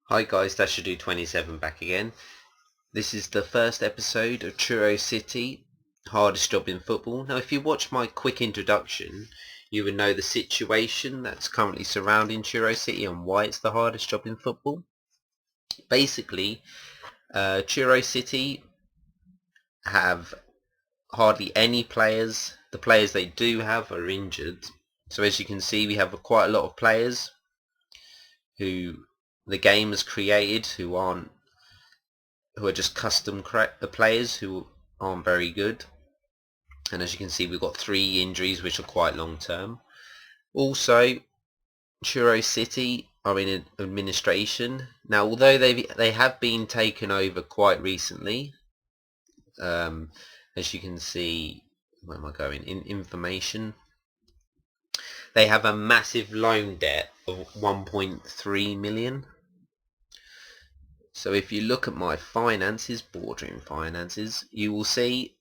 Hi guys, Dasher27 back again. This is the first episode of Truro City, hardest job in football. Now if you watch my quick introduction, you would know the situation that's currently surrounding Truro City and why it's the hardest job in football. Basically, Truro City have hardly any players. The players they do have are injured. So as you can see, we have quite a lot of players who the game has created who are just custom players who aren't very good. And as you can see, we've got 3 injuries which are quite long term. Also, Truro City are in administration now. Although they have been taken over quite recently, as you can see, where am I going? In information, they have a massive loan debt of 1.3 million. So if you look at my finances, boardroom finances, you will see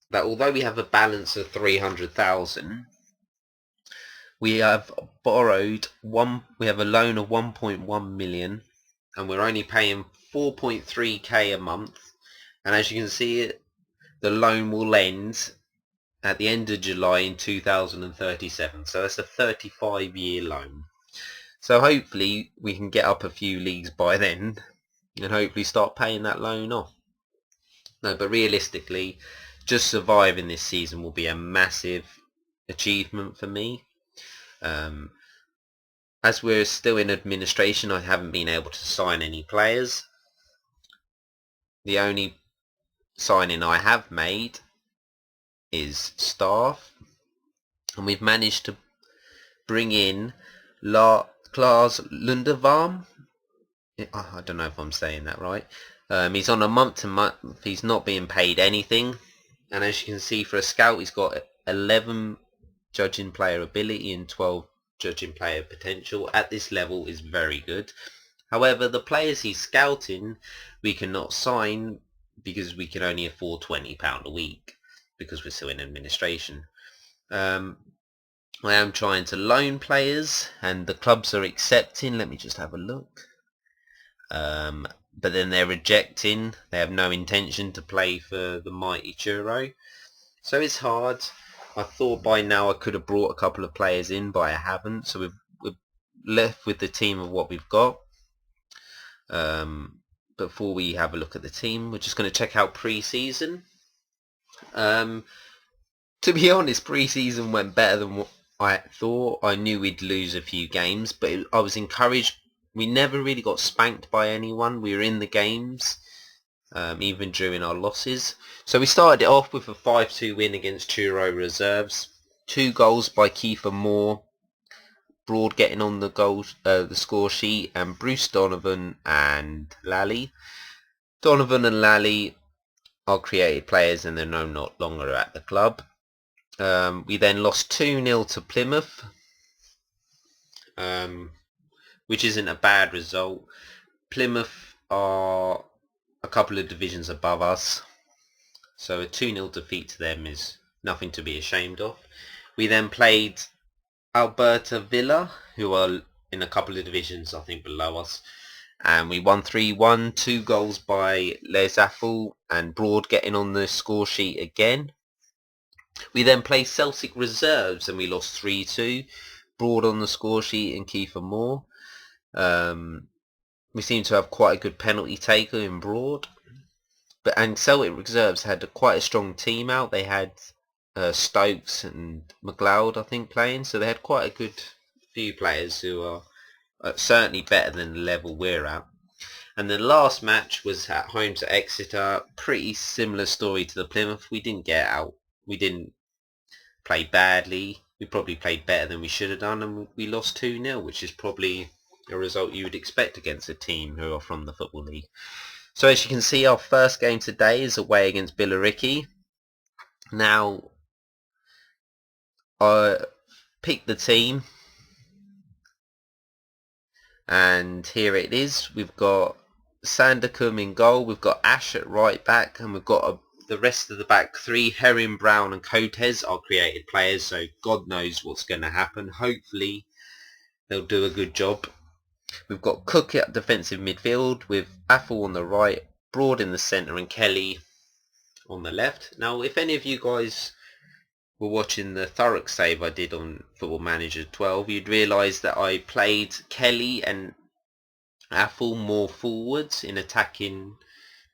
that although we have a balance of 300,000, we have borrowed we have a loan of 1.1 million, and we're only paying 4.3k a month. And as you can see, the loan will end at the end of July in 2037. So that's a 35-year loan. So hopefully we can get up a few leagues by then, and hopefully start paying that loan off. No, but realistically, just surviving this season will be a massive achievement for me. As we're still in administration, I haven't been able to sign any players. The only signing I have made is staff, and we've managed to bring in Klaas Lundervarm. I don't know if I'm saying that right. He's on a month-to-month. He's not being paid anything. And as you can see, for a scout, he's got 11 judging player ability and 12 judging player potential. At this level is very good. However, the players he's scouting, we cannot sign because we can only afford £20 a week because we're still in administration. I am trying to loan players, and the clubs are accepting. Let me just have a look. But then they're rejecting. They have no intention to play for the mighty Truro. So it's hard. I thought by now I could have brought a couple of players in, but I haven't. So we're left with the team of what we've got. Before we have a look at the team, we're just going to check out pre-season. To be honest, pre-season went better than what I thought. I knew we'd lose a few games, but I was encouraged. We never really got spanked by anyone. We were in the games, even during our losses. So we started it off with a 5-2 win against Truro reserves. 2 goals by Kiefer Moore, Broad getting on the score sheet, and Bruce Donovan and Lally. Donovan and Lally are created players, and they're no longer at the club. We then lost 2-0 to Plymouth, which isn't a bad result. Plymouth are a couple of divisions above us, so a 2-0 defeat to them is nothing to be ashamed of. We then played Alberta Villa, who are in a couple of divisions, I think, below us, and we won 3-1, 2 goals by Les Affel and Broad getting on the score sheet again. We then played Celtic reserves, and we lost 3-2, Broad on the score sheet and Kiefer Moore. We seem to have quite a good penalty taker in Broad, and Celtic reserves had quite a strong team out. They had Stokes and McLeod, I think, playing, so they had quite a good few players who are certainly better than the level we're at. And the last match was at home to Exeter. Pretty similar story to the Plymouth. We didn't get out. We didn't play badly. We probably played better than we should have done, and we lost 2-0, which is probably a result you would expect against a team who are from the Football League. So as you can see, our first game today is away against Billericay. Now, I picked the team, and here it is. We've got Sandercombe in goal, we've got Ash at right back, and we've got the rest of the back 3, Herring, Brown and Cotes are created players, so God knows what's going to happen. Hopefully they'll do a good job. We've got Cook at defensive midfield with Athel on the right, Broad in the centre and Kelly on the left. Now, if any of you guys were watching the thorough save I did on Football Manager 12, you'd realise that I played Kelly and Athel more forwards in attacking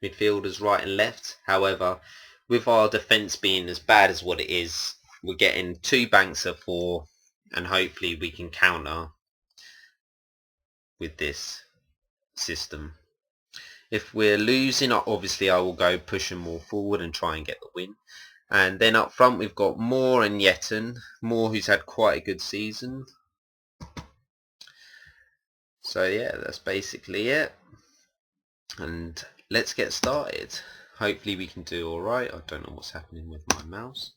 midfielders right and left. However, with our defence being as bad as what it is, we're getting 2 banks of 4 and hopefully we can counter with this system. If we're losing, obviously I will go pushing more forward and try and get the win. And then up front we've got Moore and Yeton. Moore, who's had quite a good season. So yeah, that's basically it. And let's get started. Hopefully we can do alright. I don't know what's happening with my mouse.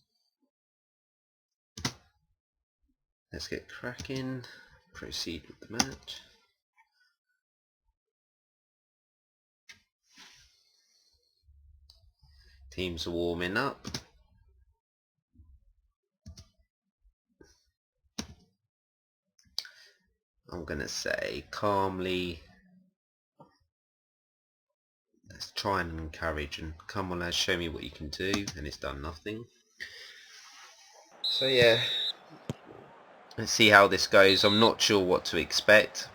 Let's get cracking. Proceed with the match. Teams are warming up. I'm going to say calmly, let's try and encourage and come on lads, show me what you can do, and it's done nothing. So yeah, let's see how this goes. I'm not sure what to expect.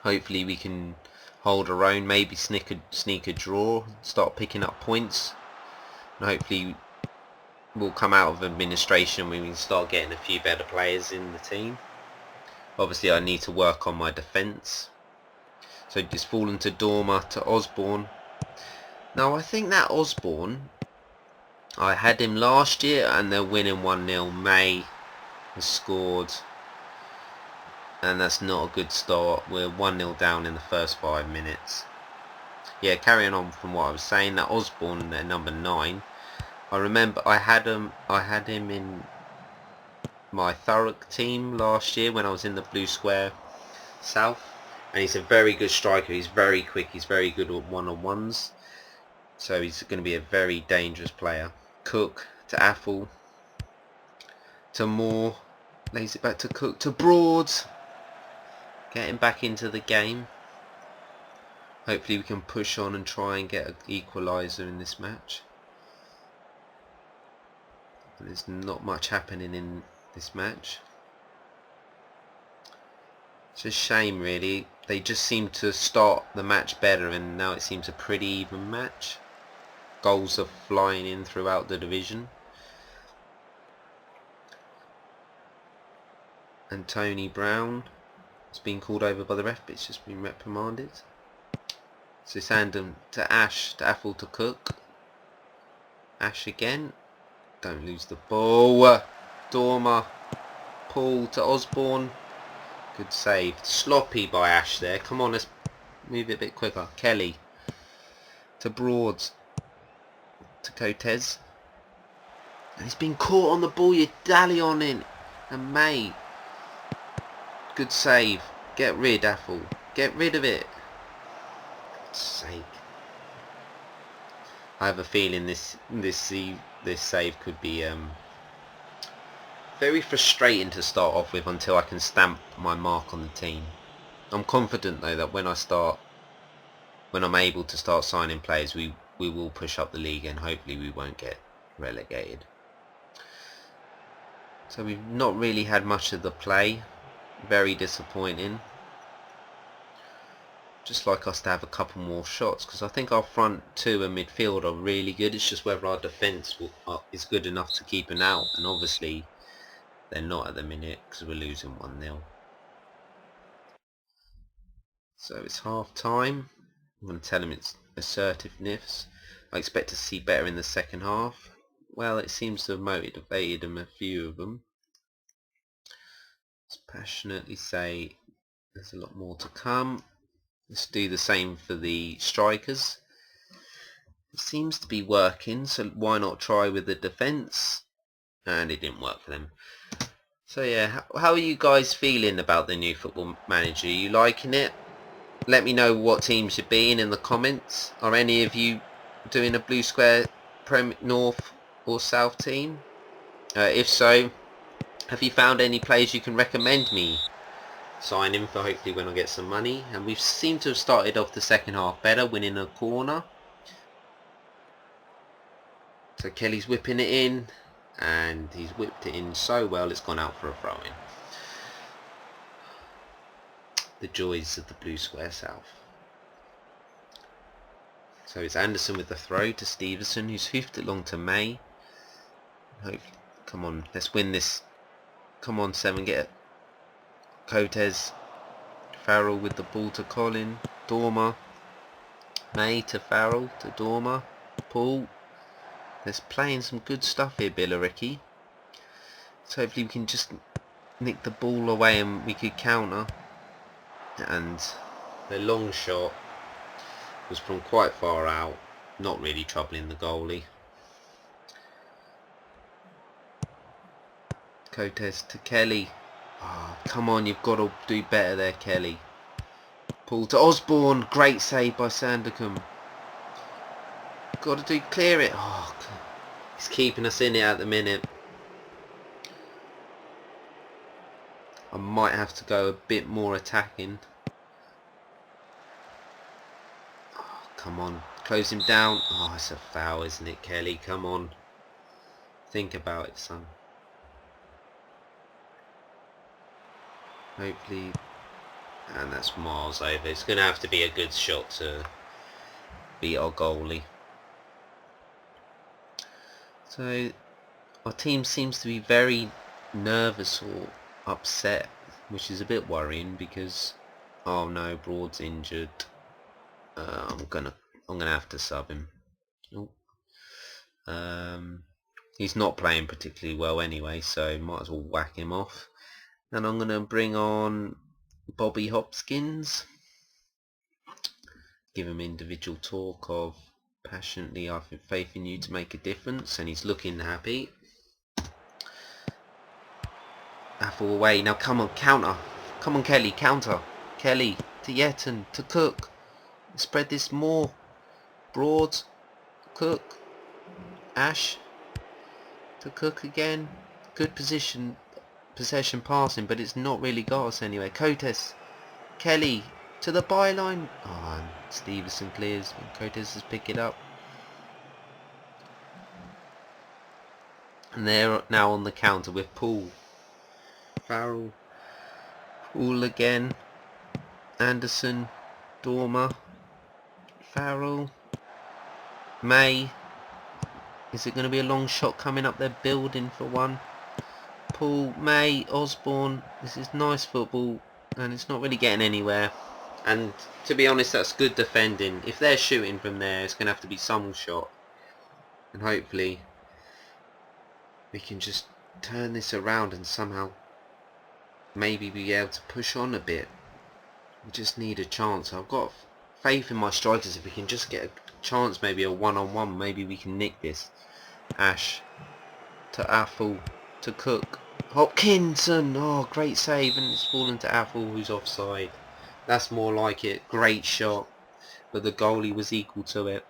Hopefully we can hold our own, maybe sneak a draw, start picking up points, and hopefully we'll come out of administration when we can start getting a few better players in the team. Obviously I need to work on my defence. So just fallen to Dormer to Osborne. Now I think that Osborne, I had him last year and they're winning 1-0. May has scored and that's not a good start. We're 1-0 down in the first 5 minutes. Yeah, carrying on from what I was saying, that Osborne at number 9. I remember I had him in my Thurrock team last year when I was in the Blue Square South, and he's a very good striker. He's very quick, he's very good at one-on-ones, so he's going to be a very dangerous player. Cook to Athel to Moore, lays it back to Cook to Broad, getting back into the game. Hopefully we can push on and try and get an equaliser in this match. But there's not much happening in this match. It's a shame really. They just seem to start the match better and now it seems a pretty even match. Goals are flying in throughout the division. And Tony Brown has been called over by the ref, but it's just been reprimanded. So Sandham to Ash, to Athel to Cook. Ash again. Don't lose the ball. Dormer. Paul to Osborne. Good save. Sloppy by Ash there. Come on, let's move it a bit quicker. Kelly to Broads to Cotes. And he's been caught on the ball. You dally on in. And May. Good save. Get rid, Athel. Get rid of it. God's sake. I have a feeling this save could be very frustrating to start off with until I can stamp my mark on the team. I'm confident though that when I'm able to start signing players, we will push up the league and hopefully we won't get relegated. So we've not really had much of the play. Very disappointing. Just like us to have a couple more shots, because I think our front 2 and midfield are really good. It's just whether our defence is good enough to keep an out, and obviously they're not at the minute because we're losing 1-0. So it's half time. I'm going to tell him it's assertiveness. I expect to see better in the second half. Well, it seems to have motivated them, a few of them. Let's passionately say there's a lot more to come. Let's do the same for the strikers. It seems to be working, so why not try with the defence? And it didn't work for them. So yeah, how are you guys feeling about the new Football Manager? Are you liking it? Let me know what teams you're being in the comments. Are any of you doing a Blue Square North or South team? If so, have you found any players you can recommend me sign him for hopefully when I get some money. And we seem to have started off the second half better, winning a corner. So Kelly's whipping it in, and he's whipped it in so well it's gone out for a throw-in. The joys of the Blue Square South. So it's Anderson with the throw to Stevenson, who's hoofed it long to May. Hopefully, come on, let's win this. Come on, 7, get it. Cotes, Farrell with the ball to Colin, Dormer, May to Farrell, to Dormer, Paul. There's playing some good stuff here, Billericay. So hopefully we can just nick the ball away and we could counter. And the long shot was from quite far out, not really troubling the goalie. Cotes to Kelly. Oh, come on, you've got to do better there, Kelly. Paul to Osborne. Great save by Sandercombe. Got to clear it. Oh, he's keeping us in it at the minute. I might have to go a bit more attacking. Oh, come on. Close him down. Oh, it's a foul, isn't it, Kelly? Come on. Think about it, son. Hopefully. And that's miles over. It's going to have to be a good shot to beat our goalie. So our team seems to be very nervous or upset, which is a bit worrying because, oh no, Broad's injured. I'm gonna have to sub him. He's not playing particularly well anyway, so might as well whack him off. And I'm gonna bring on Bobby Hopkins. Give him individual talk of passionately, I have faith in you to make a difference, and he's looking happy. Apple away. Now come on, counter. Come on, Kelly, counter. Kelly to Yetton, to Cook. Spread this more. Broad. Cook. Ash. To Cook again. Good possession passing, but it's not really got us anyway. Cotes. Kelly to the byline. Oh, and Stevenson clears. And Cotes has picked it up. And they're now on the counter with Paul. Farrell. Paul again. Anderson. Dormer. Farrell. May. Is it going to be a long shot coming up? They're building for one. Paul, May, Osborne. This is nice football, and it's not really getting anywhere. And to be honest, that's good defending. If they're shooting from there, it's going to have to be some shot. And hopefully we can just turn this around and somehow maybe be able to push on a bit. We just need a chance. I've got faith in my strikers. If we can just get a chance, maybe a one-on-one, maybe we can nick this. Ash to Apple to Cook. Hopkinson, oh, great save, and it's fallen to Apple, who's offside. That's more like it. Great shot, but the goalie was equal to it.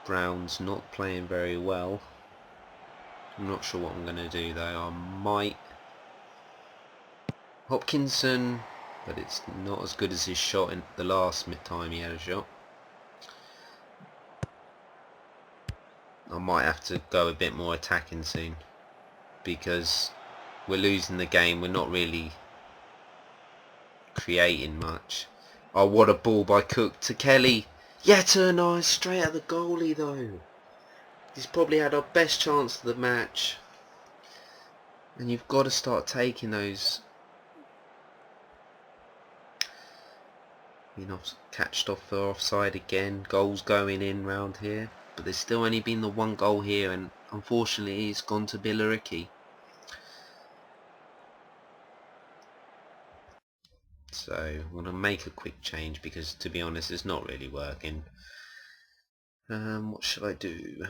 Brown's not playing very well. I'm not sure what I'm going to do though. I might Hopkinson, but it's not as good as his shot in the last time he had a shot. I might have to go a bit more attacking soon because we're losing the game. We're not really creating much. Oh, what a ball by Cook to Kelly. Yetta, nice, straight at the goalie though. He's probably had our best chance of the match. And you've got to start taking those. Being catched off for offside again. Goals going in round here. But there's still only been the one goal here, and unfortunately it's gone to Billericay. So I'm going to make a quick change because, to be honest, it's not really working. What should I do?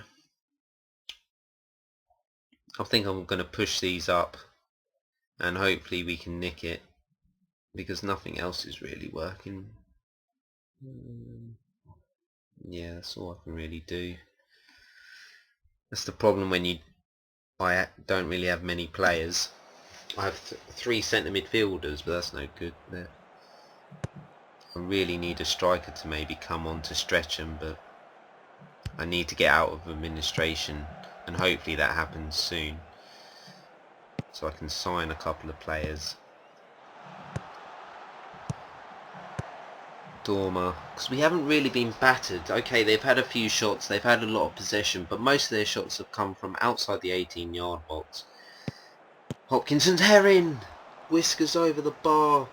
I think I'm going to push these up and hopefully we can nick it because nothing else is really working. Yeah, that's all I can really do. That's the problem when you I don't really have many players. I have 3 centre midfielders, but that's no good there. I really need a striker to maybe come on to stretch them, but I need to get out of administration, and hopefully that happens soon, so I can sign a couple of players. Dormer, because we haven't really been battered. Okay, they've had a few shots, they've had a lot of possession, but most of their shots have come from outside the 18-yard box. Hopkinson's herring! Whiskers over the bar,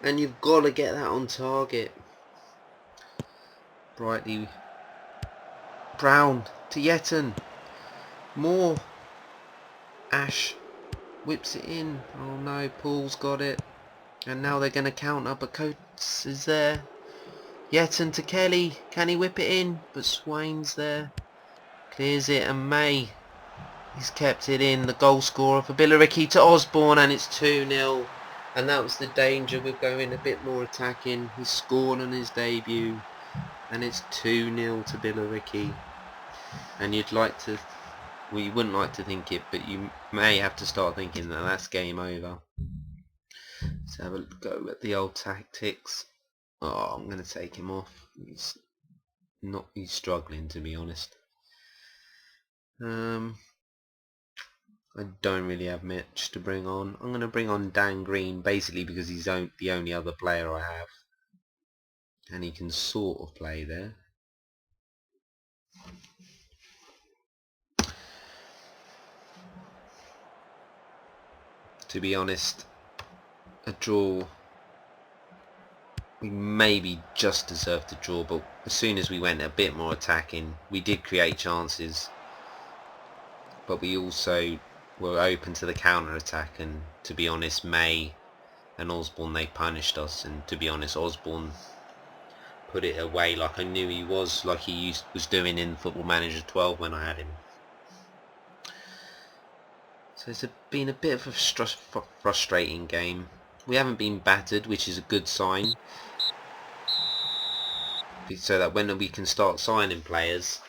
and you've got to get that on target. Brightly. Brown to Yeton. More. Ash whips it in. Oh no, Paul's got it. And now they're going to counter, but Coates is there. Yeton to Kelly. Can he whip it in? But Swain's there. Clears it, and May. He's kept it in. The goal scorer for Billericay to Osborne, and it's 2-0. And that was the danger with going a bit more attacking. He scored on his debut, and it's 2-0 to Billericay. And you'd like to, well, you wouldn't like to think it, but you may have to start thinking that that's game over. Let's have a go at the old tactics. Oh, I'm going to take him off. He's struggling, to be honest. I don't really have much to bring on. I'm going to bring on Dan Green, basically because he's the only other player I have. And he can sort of play there. To be honest, a draw, we maybe just deserved to draw, but as soon as we went a bit more attacking, we did create chances, but we also were open to the counter attack, and to be honest, May and Osborne, they punished us, and to be honest, Osborne put it away like I knew he was, like he was doing in Football Manager 12 when I had him. So it's been a bit of a frustrating game. We haven't been battered, which is a good sign, so that when we can start signing players,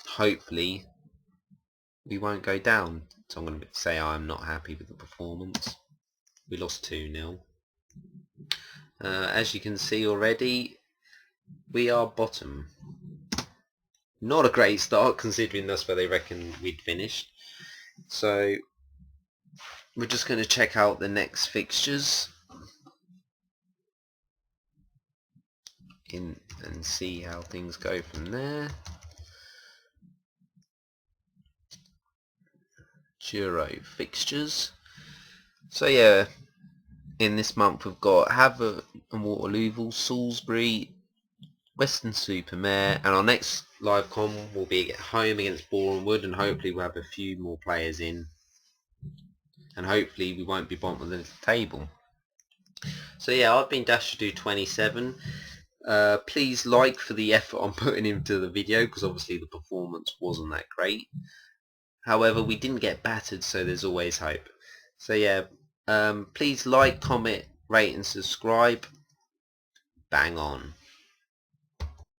hopefully we won't go down. So I'm going to say I'm not happy with the performance. We lost 2-0. As you can see already, we are bottom. Not a great start considering that's where they reckon we'd finished. So we're just going to check out the next fixtures and see how things go from there. Truro fixtures. So yeah, in this month we've got Havant and Waterlooville, Salisbury, Weston-super-Mare, and our next live com will be at home against Boreham Wood, and hopefully we'll have a few more players in, and hopefully we won't be bottom of the table. So yeah, I've been Dash227. Please like for the effort I'm putting into the video, because obviously the performance wasn't that great. However, we didn't get battered, so there's always hope. So yeah, please like, comment, rate and subscribe. Bang on.